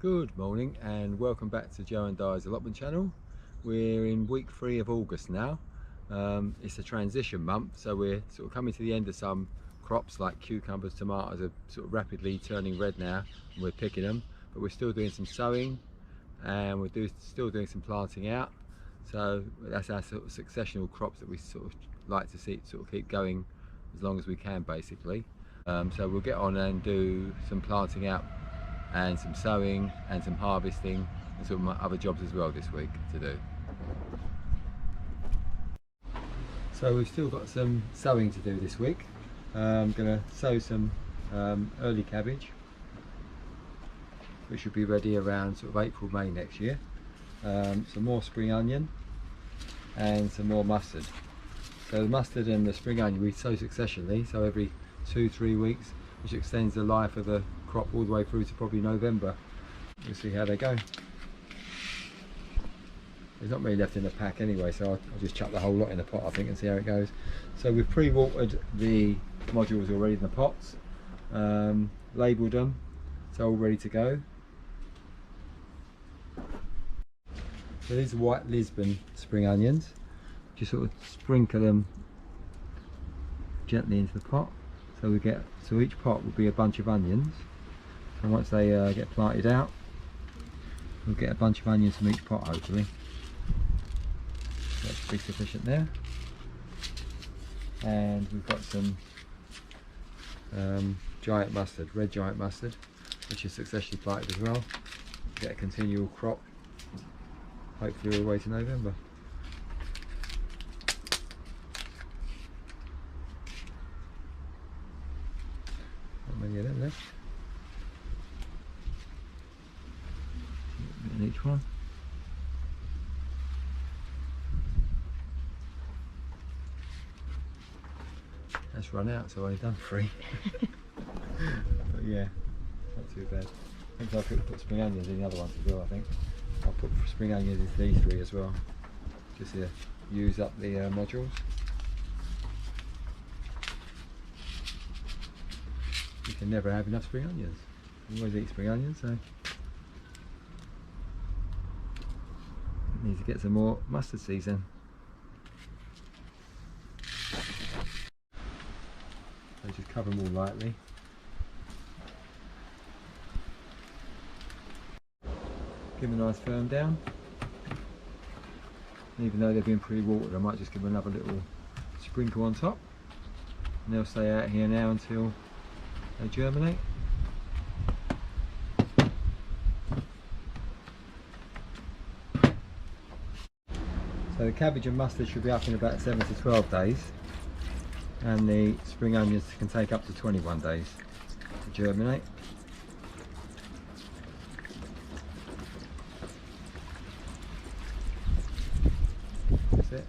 Good morning and welcome back to Joe and Di's allotment channel. We're in week 3 of August now. It's a transition month, so we're sort of coming to the end of some crops like cucumbers, tomatoes are sort of rapidly turning red now and we're picking them, but we're still doing some sowing and we're still doing some planting out. So that's our sort of successional crops that we sort of like to see sort of keep going as long as we can basically. So we'll get on and do some planting out and some sowing and some harvesting and some other jobs as well this week to do. So we've still got some sowing to do this week. I'm going to sow some early cabbage, which should be ready around sort of April, May next year. Some more spring onion and some more mustard. So the mustard and the spring onion we sow successionally, so every 2-3 weeks, which extends the life of the crop all the way through to probably November. We'll see how they go. There's not many left in the pack anyway, so I'll just chuck the whole lot in the pot I think and see how it goes. So we've pre-watered the modules already in the pots, labelled them, so all ready to go. So these are white Lisbon spring onions. Just sort of sprinkle them gently into the pot. So each pot will be a bunch of onions. And once they get planted out, we'll get a bunch of onions from each pot hopefully. That should be sufficient there. And we've got some giant mustard, red giant mustard, which is successfully planted as well. Get a continual crop, hopefully all the way to November. Not many of them left. In each one. That's run out, so I've only done 3. But yeah, not too bad. I think I could put spring onions in the other ones as well. I think I'll put spring onions in these 3 as well, just to use up the modules. You can never have enough spring onions. You always eat spring onions, so need to get some more mustard seeds in. So just cover them all lightly. Give them a nice firm down. And even though they've been pre-watered, I might just give them another little sprinkle on top. And they'll stay out here now until they germinate. So the cabbage and mustard should be up in about 7 to 12 days, and the spring onions can take up to 21 days to germinate. That's it.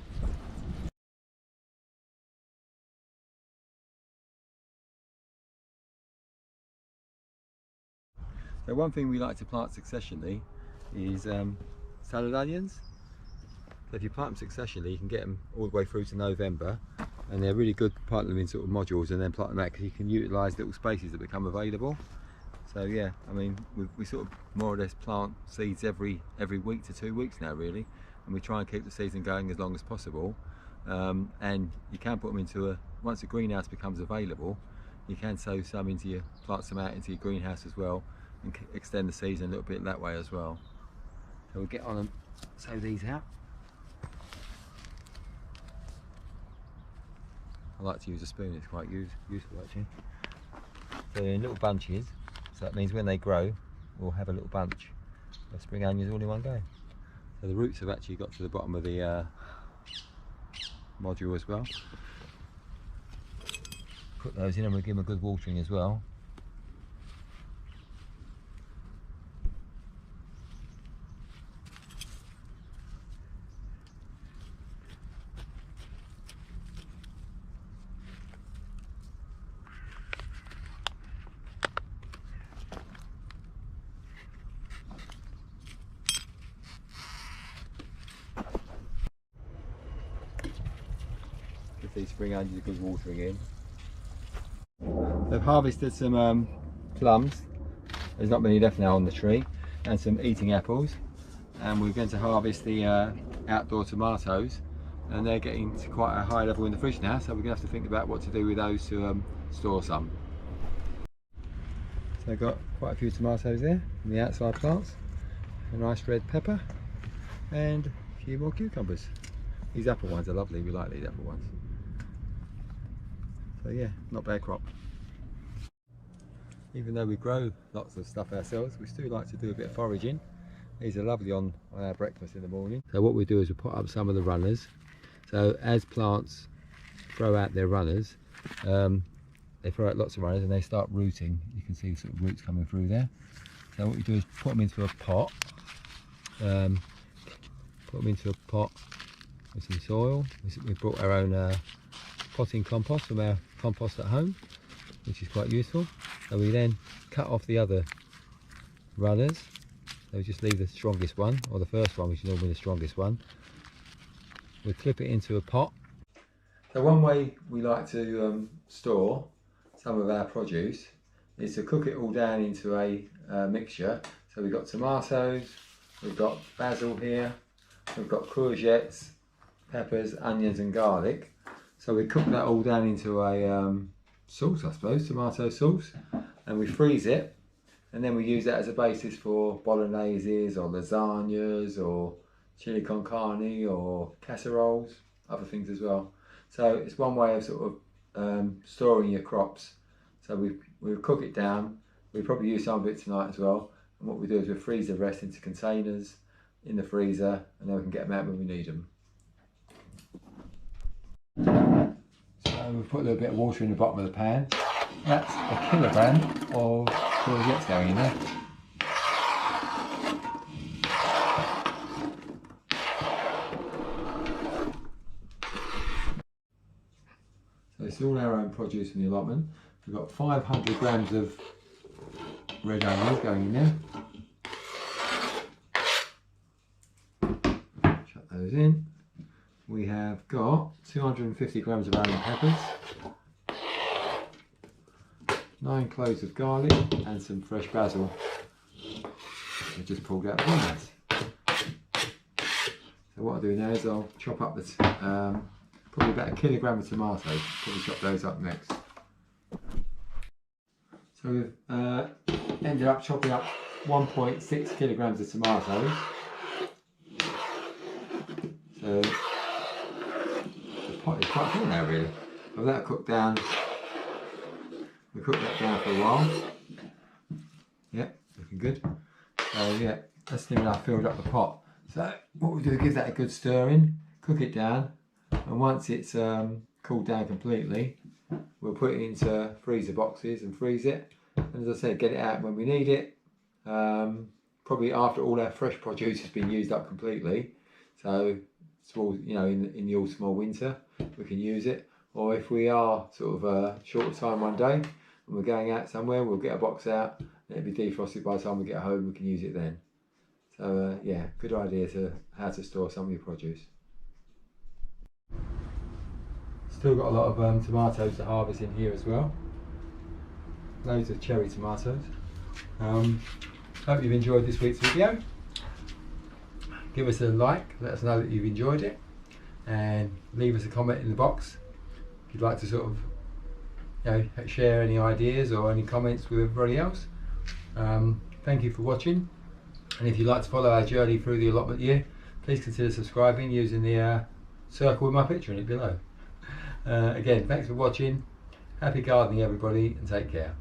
So one thing we like to plant successionally is salad onions. So if you plant them successionally, you can get them all the way through to November, and they're really good planting them in sort of modules and then plant them out because you can utilise little spaces that become available. So yeah, I mean we sort of more or less plant seeds every week to 2 weeks now really, and we try and keep the season going as long as possible. And you can put them into once the greenhouse becomes available, you can sow some into plant some out into your greenhouse as well and extend the season a little bit that way as well. So we'll get on and sow these out. I like to use a spoon, it's quite useful actually. So they're in little bunches, so that means when they grow, we'll have a little bunch of spring onions all in one go. So the roots have actually got to the bottom of the module as well. Put those in and we'll give them a good watering as well. These spring onions are good watering in. They've harvested some plums. There's not many left now on the tree. and some eating apples, and we're going to harvest the outdoor tomatoes, and they're getting to quite a high level in the fridge now, so we're going to have to think about what to do with those to store some. So I've got quite a few tomatoes there in the outside plants, a nice red pepper, and a few more cucumbers. These apple ones are lovely, we like these apple ones. So yeah, not bad crop. Even though we grow lots of stuff ourselves, we still like to do a bit of foraging. These are lovely on our breakfast in the morning. So what we do is we put up some of the runners. So as plants throw out their runners, they throw out lots of runners and they start rooting. You can see sort of roots coming through there. So what we do is put them into a pot. Put them into a pot with some soil. We brought our own potting compost from our compost at home, which is quite useful. So we then cut off the other runners. So we just leave the strongest one, or the first one, which is normally the strongest one. We clip it into a pot. So one way we like to store some of our produce is to cook it all down into a mixture. So we've got tomatoes, we've got basil here, we've got courgettes, peppers, onions and garlic. So we cook that all down into a sauce, I suppose, tomato sauce, and we freeze it, and then we use that as a basis for bologneses or lasagnas or chili con carne or casseroles, other things as well. So it's one way of sort of storing your crops. So we cook it down, we probably use some of it tonight as well, and what we do is we freeze the rest into containers in the freezer, and then we can get them out when we need them. So we've put a little bit of water in the bottom of the pan. That's a kilogram of courgettes going in there. So it's all our own produce in the allotment. We've got 500 grams of red onions going in there. Chuck those in. We have got 250 grams of onion peppers, 9 cloves of garlic and some fresh basil. I just pulled out the onions. So what I'll do now is I'll chop up the probably about a kilogram of tomatoes. Probably chop those up next. So we've ended up chopping up 1.6 kilograms of tomatoes. So the pot is quite full now, really. So that cooked down. We cooked that down for a while. Yep, looking good. So yeah, that's near enough filled up the pot. So what we do is give that a good stir in, cook it down, and once it's cooled down completely, we'll put it into freezer boxes and freeze it. And as I said, get it out when we need it. Probably after all our fresh produce has been used up completely. So towards, you know, in the autumn or winter, we can use it. Or if we are sort of short of time one day and we're going out somewhere, we'll get a box out and it'll be defrosted by the time we get home. We can use it then. So yeah, good idea to how to store some of your produce. Still got a lot of tomatoes to harvest in here as well. Loads of cherry tomatoes. Hope you've enjoyed this week's video. Give us a like, let us know that you've enjoyed it, and leave us a comment in the box if you'd like to sort of, you know, share any ideas or any comments with everybody else. Thank you for watching, and if you'd like to follow our journey through the allotment year, please consider subscribing using the circle with my picture in it below. Again, thanks for watching. Happy gardening everybody, and take care.